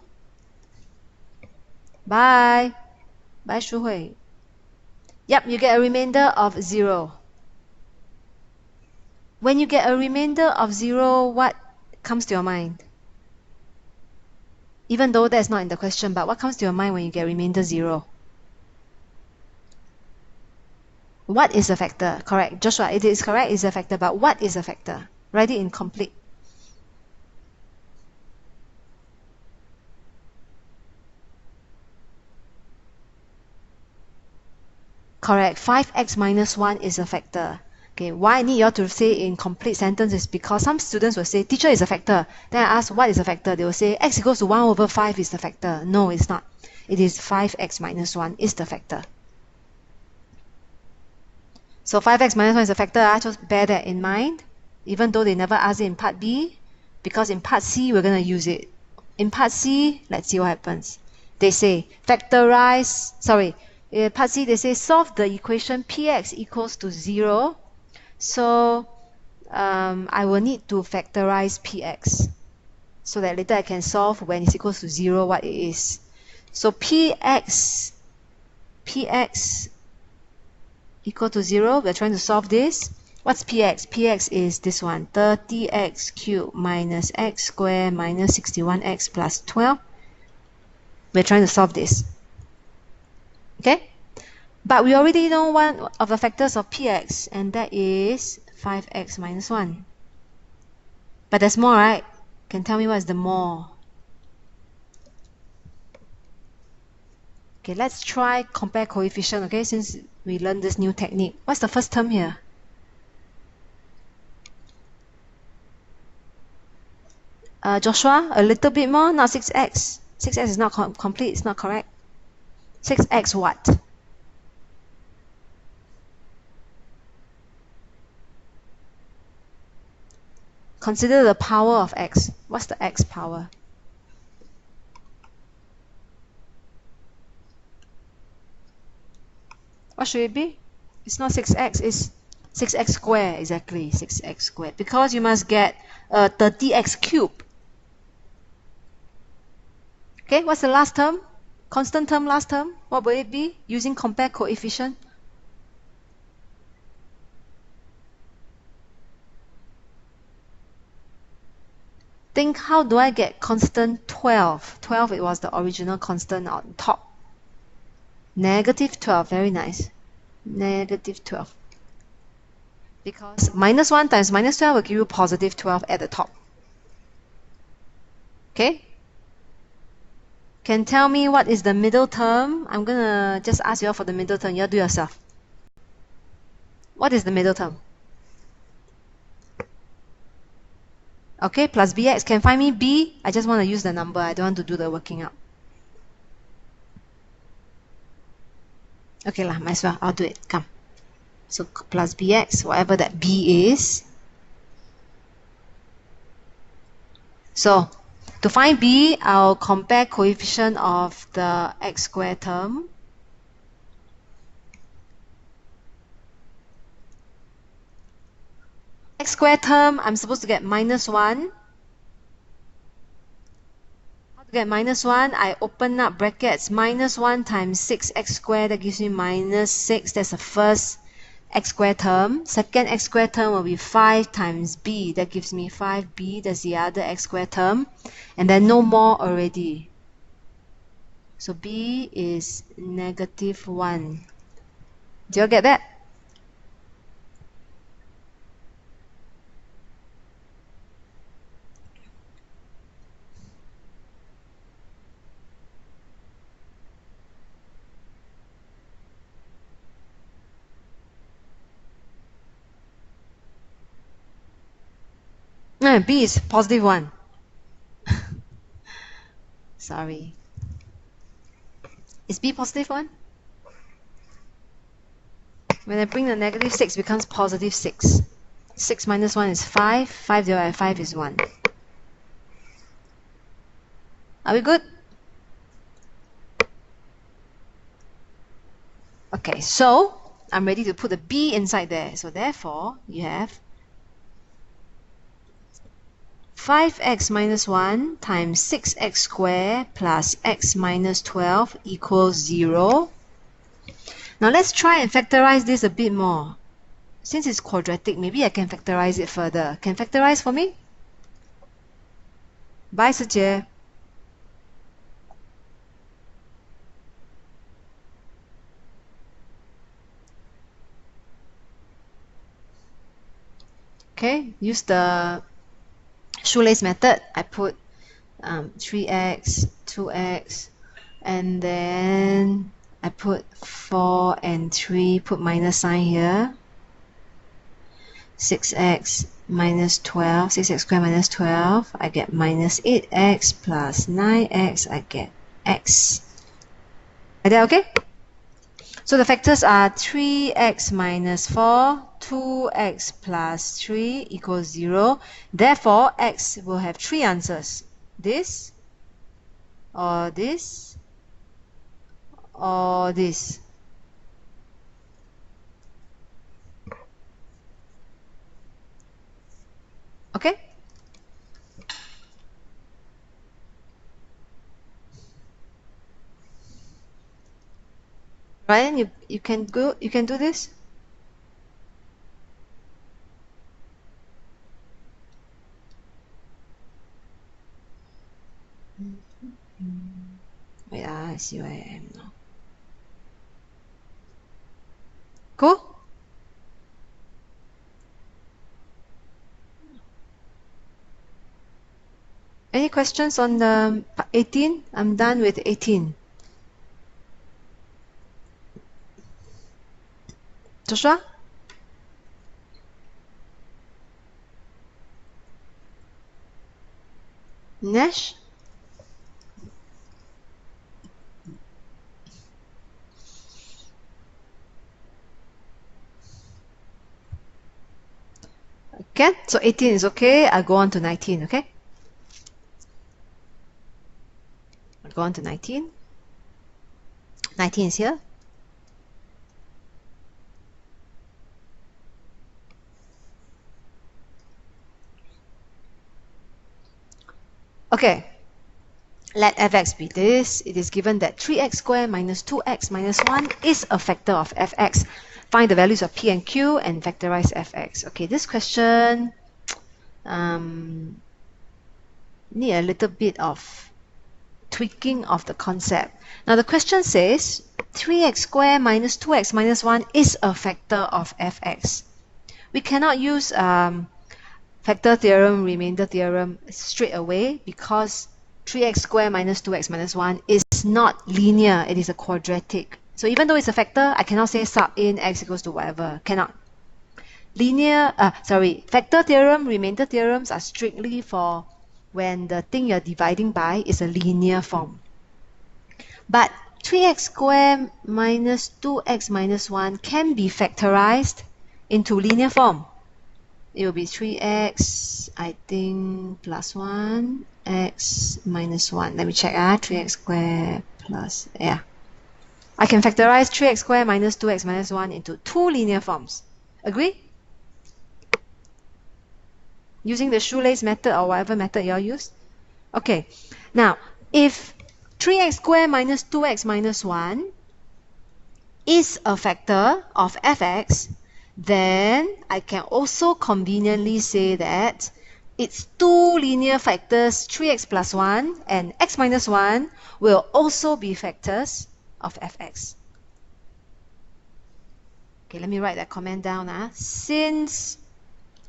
Bye. Bye, Shu Hui. Yep, you get a remainder of 0. When you get a remainder of 0, what comes to your mind? Even though that's not in the question, but what comes to your mind when you get remainder 0? What is a factor? Correct. Joshua, it is correct, it's a factor, but what is a factor? Write it in complete. Correct. 5x minus 1 is a factor. Okay, why I need you all to say in complete sentence is because some students will say, teacher is a factor. Then I ask, what is a factor? They will say, x equals to 1 over 5 is the factor. No, it's not. It is 5x minus 1 is the factor. So 5x minus 1 is a factor. Just bear that in mind, even though they never ask it in part B, because in part C, we're going to use it. In part C, let's see what happens. They say, factorize, sorry, in part C, they say, solve the equation px equals to 0. So I will need to factorize px so that later I can solve when it's equals to 0 what it is. So px equal to 0, we're trying to solve this. What's px? Px is this one, 30x cubed minus x squared minus 61x plus 12. We're trying to solve this. Okay? But we already know one of the factors of px, and that is 5x minus 1. But there's more, right? Can tell me what is the more? Okay, let's try compare coefficient, okay, since we learned this new technique. What's the first term here? Joshua, a little bit more, not 6x. 6x is not complete, it's not correct. 6x what? Consider the power of x. What's the x power? What should it be? It's not 6x, it's 6x squared, exactly, 6x squared. Because you must get 30x cubed. Okay, what's the last term? Constant term, last term. What will it be? Using compare coefficient. Think, how do I get constant 12? 12, it was the original constant on top. Negative 12, very nice. Negative 12. Because minus 1 times minus 12 will give you positive 12 at the top. Okay? Can tell me what is the middle term? I'm going to just ask you all for the middle term. You do yourself. What is the middle term? Okay, plus bx. Can find me b? I just want to use the number. I don't want to do the working out. Okay lah, might as well. I'll do it. Come. So plus bx, whatever that b is. So to find b, I'll compare coefficient of the x squared term. X squared term, I'm supposed to get minus 1. How to get minus 1? I open up brackets. Minus 1 times 6x squared, that gives me minus 6. That's the first x squared term. Second x squared term will be 5 times b. That gives me 5b. That's the other x squared term. And then no more already. So b is -1. Do you get that? No, b is +1. Sorry. Is b +1? When I bring the -6, it becomes +6. 6 minus 1 is 5. 5 divided by 5 is 1. Are we good? Okay, so I'm ready to put the b inside there. So therefore, you have 5x minus 1 times 6x squared plus x minus 12 equals 0. Now let's try and factorize this a bit more. Since it's quadratic, maybe I can factorize it further. Can factorize for me? Bye, Sejie. Okay, use the shoelace method. I put 3x, 2x, and then I put 4 and 3, put minus sign here. 6x minus 12, 6x squared minus 12, I get minus 8x plus 9x, I get x. Is that okay? So the factors are 3x minus 4, 2x plus 3 equals 0. Therefore, x will have 3 answers. This, or this, or this. Okay? Ryan, you can do this? Wait, I see where I am now. Cool? Any questions on the 18? I'm done with 18. Joshua? Nash? Okay, so 18 is okay. I'll go on to 19, okay? I'll go on to 19. 19 is here. Okay, let fx be this. It is given that 3x squared minus 2x minus 1 is a factor of fx. Find the values of p and q and factorize fx. Okay, this question need a little bit of tweaking of the concept. Now the question says 3x squared minus 2x minus 1 is a factor of fx. We cannot use factor theorem, remainder theorem straight away because 3x squared minus 2x minus 1 is not linear, it is a quadratic. So even though it's a factor, I cannot say sub in x equals to whatever. Cannot. Factor theorem, remainder theorems are strictly for when the thing you're dividing by is a linear form. But 3x squared minus 2x minus 1 can be factorized into linear form. It will be 3x, I think, plus 1, x minus 1. Let me check. 3x squared plus, yeah. I can factorize 3x squared minus 2x minus 1 into 2 linear forms. Agree? Using the shoelace method or whatever method you all use. Okay. Now, if 3x squared minus 2x minus 1 is a factor of fx, then I can also conveniently say that its two linear factors 3x plus 1 and x minus 1 will also be factors of fx. Okay, let me write that comment down. Since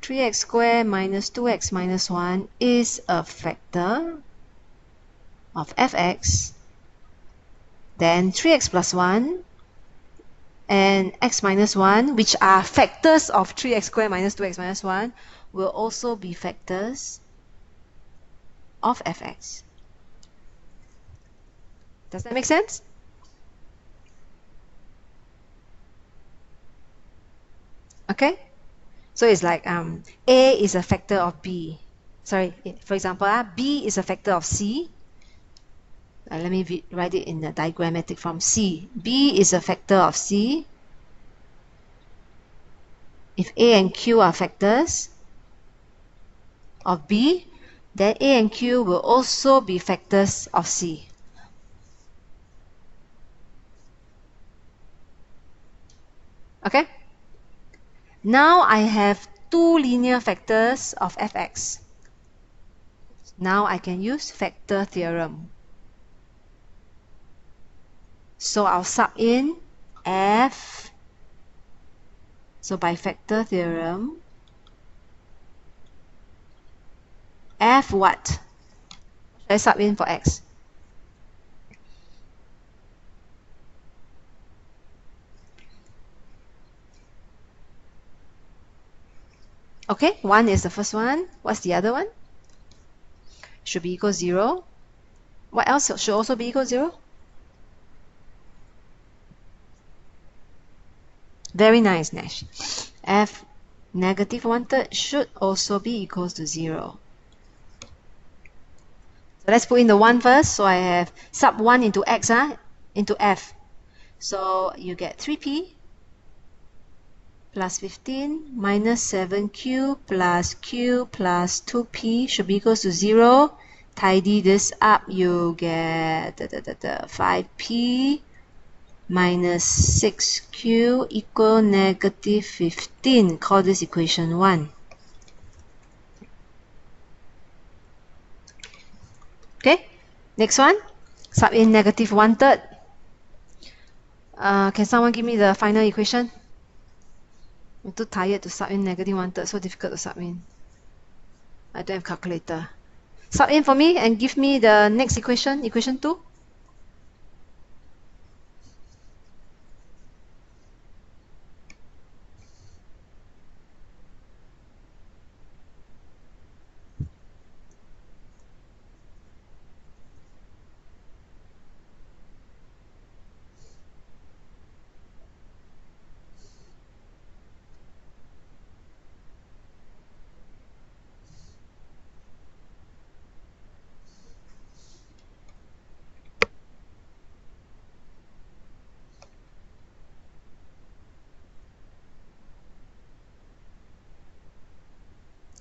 3x squared minus 2x minus 1 is a factor of fx, then 3x plus 1 and x minus 1, which are factors of 3x squared minus 2x minus 1, will also be factors of fx. Does that make sense? Okay, so it's like A is a factor of B. Sorry, for example, B is a factor of C. Let me write it in the diagrammatic form. C. B is a factor of C. If A and Q are factors of B, then A and Q will also be factors of C. Okay? Now I have two linear factors of fx. Now I can use factor theorem. So I'll sub in f. So by factor theorem, f what? Should I sub in for x? Okay, 1 is the first one. What's the other one? Should be equal 0. What else should also be equal 0? Very nice, Nash. F negative 1/3 should also be equals to 0. So let's put in the 1 first. So I have sub 1 into x into f. So you get 3p plus 15 minus 7q plus q plus 2p should be equals to 0. Tidy this up, you get 5p minus 6q equal negative 15. Call this equation 1. Okay, next one. Sub in negative 1/3. Can someone give me the final equation? I'm too tired to sub in negative 1/3. So difficult to sub in. I don't have calculator. Sub in for me and give me the next equation, equation 2.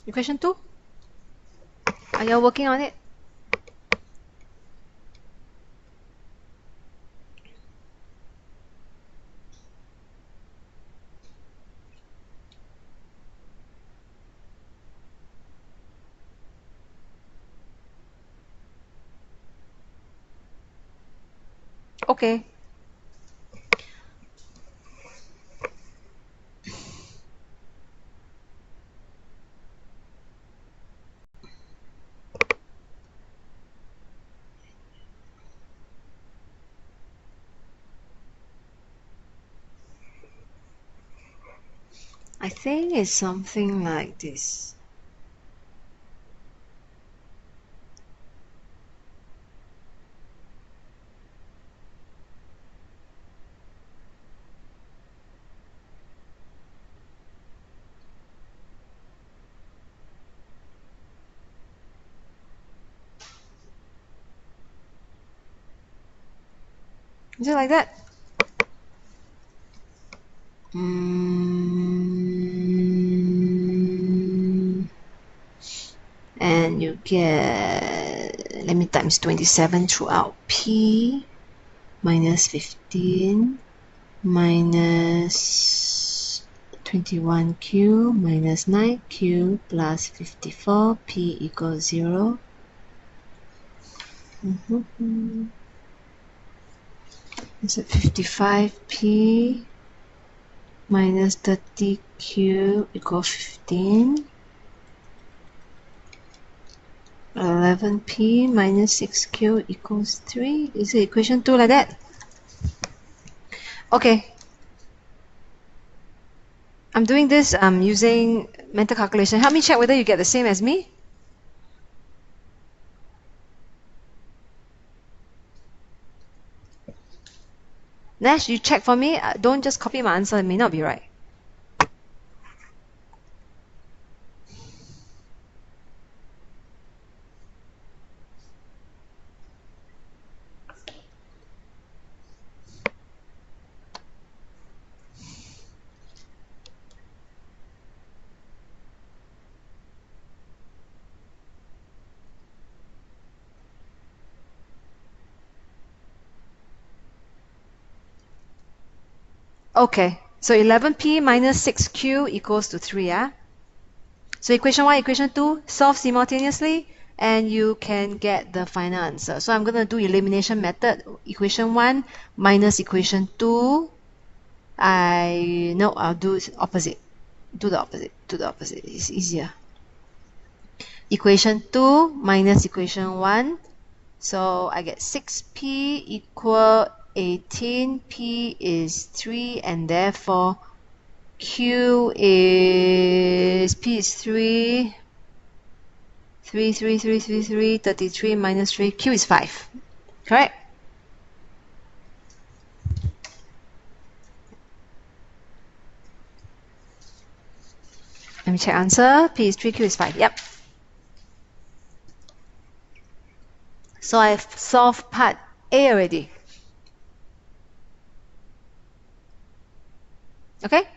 Equation 2. Are you all working on it? Okay. I think it's something like this. Is it like that? And you get, let me times 27 throughout, p minus 15 minus 21q minus 9q plus 54p equals 0. Is it 55p minus 30q equals 15? 11p minus 6q equals 3. Is it equation 2 like that? Okay. I'm doing this using mental calculation. Help me check whether you get the same as me. Nash, you check for me. Don't just copy my answer. It may not be right. Okay, so 11p minus 6q equals to 3, yeah? So equation 1, equation 2, solve simultaneously, and you can get the final answer. So I'm going to do elimination method. Equation 1 minus equation 2. I'll do opposite. Do the opposite. Do the opposite. It's easier. Equation 2 minus equation 1. So I get 6p equal 18. P is 3, and therefore P is 3, 33 minus 3, Q is 5. Correct? Let me check answer. P is 3, Q is 5. Yep. So I've solved part A already. Okay?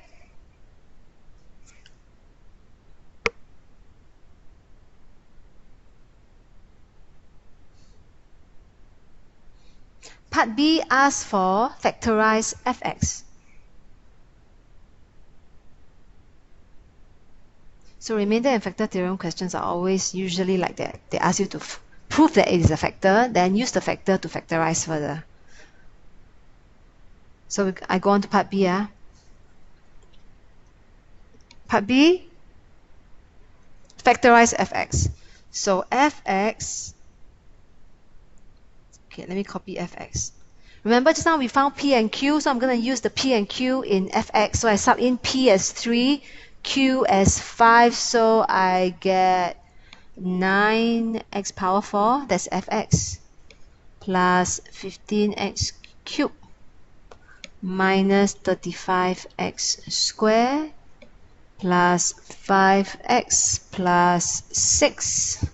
Part B asks for factorize fx. So remainder and factor theorem questions are always usually like that. They ask you to prove that it is a factor, then use the factor to factorize further. So I go on to part B. Part B, factorize fx. So fx, okay, let me copy fx. Remember just now we found p and q, so I'm going to use the p and q in fx. So I sub in p as 3, q as 5, so I get 9x power 4, that's fx, plus 15x cubed minus 35x squared plus 5x plus 6.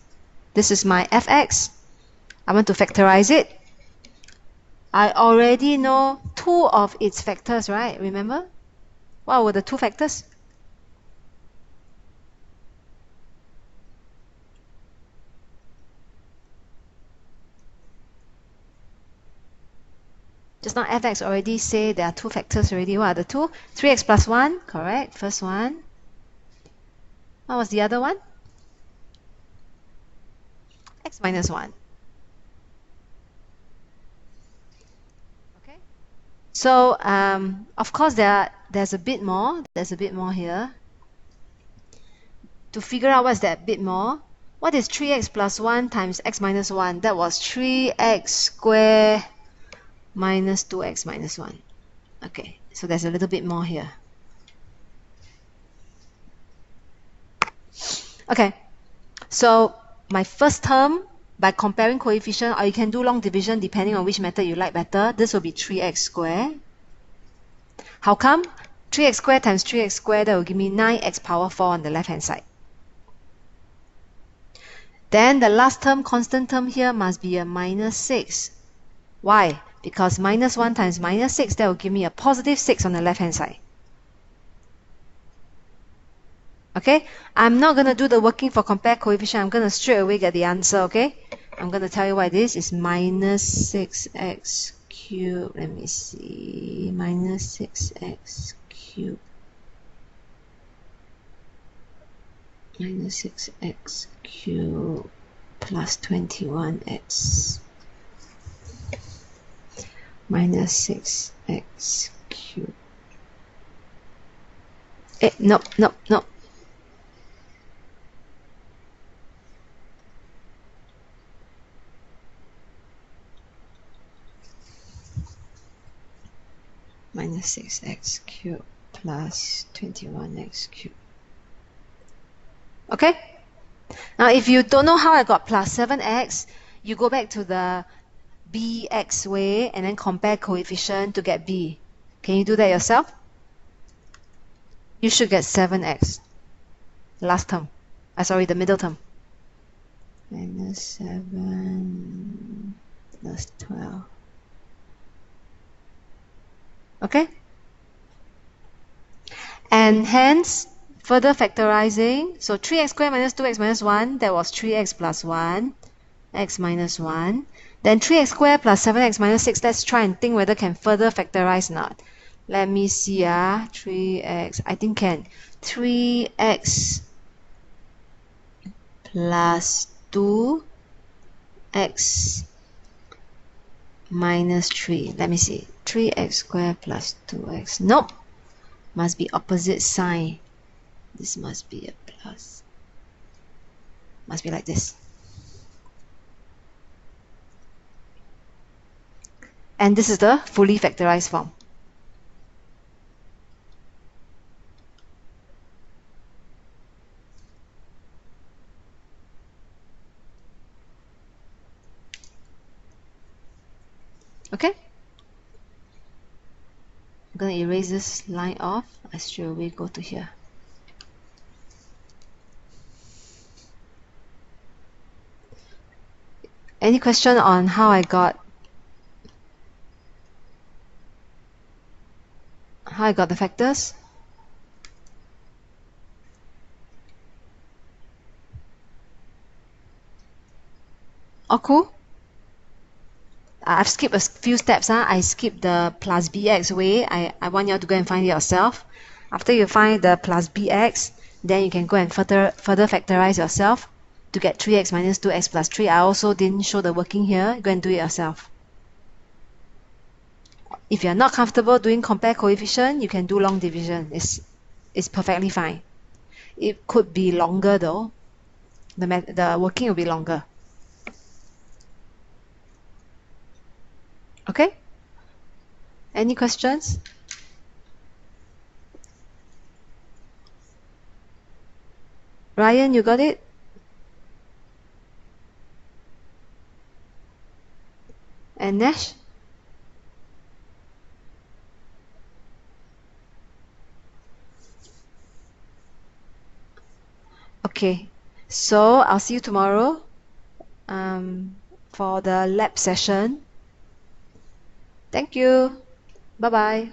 This is my fx. I want to factorize it. I already know 2 of its factors, right? Remember? What were the 2 factors? Just now fx already say there are 2 factors already. What are the 2? 3x plus 1, correct? First one. What was the other one? X minus 1. Okay. So, of course, there's a bit more. There's a bit more here. To figure out what's that bit more, what is 3x plus 1 times x minus 1? That was 3x squared minus 2x minus 1. Okay, so there's a little bit more here. Okay, so my first term, by comparing coefficient, or you can do long division depending on which method you like better, this will be 3x squared. How come? 3x squared times 3x squared, that will give me 9x power 4 on the left hand side. Then the last term, constant term here, must be a minus 6. Why? Because minus 1 times minus 6, that will give me a positive 6 on the left hand side. Okay, I'm not going to do the working for compare coefficient. I'm going to straight away get the answer, okay? I'm going to tell you what it is. It's minus 6x cubed. Let me see. Minus 6x cubed minus 6x cubed plus 21x minus 6x cubed. Nope. Minus 6x cubed plus 21x cubed. Okay? Now, if you don't know how I got plus 7x, you go back to the bx way and then compare coefficient to get b. Can you do that yourself? You should get 7x. Last term. Sorry, the middle term. Minus 7 plus 12. Okay? And hence, further factorizing, so 3x squared minus 2x minus 1, that was 3x plus 1, x minus 1. Then 3x squared plus 7x minus 6, let's try and think whether can further factorize or not. Let me see, 3x, I think can. 3x plus 2x minus 3. Let me see. 3x squared plus 2x. Nope. Must be opposite sign. This must be a plus. Must be like this. And this is the fully factorized form. Okay? I'm going to erase this line off. I straight away go to here. Any question on how I got the factors? All cool? I've skipped a few steps. I skipped the plus bx way. I want you to go and find it yourself. After you find the plus bx, then you can go and further factorize yourself to get 3x minus 2x plus 3. I also didn't show the working here. Go and do it yourself. If you're not comfortable doing compare coefficient, you can do long division. It's perfectly fine. It could be longer though. The working will be longer. Okay? Any questions? Ryan, you got it? And Nash? Okay, so I'll see you tomorrow for the lab session. Thank you. Bye-bye.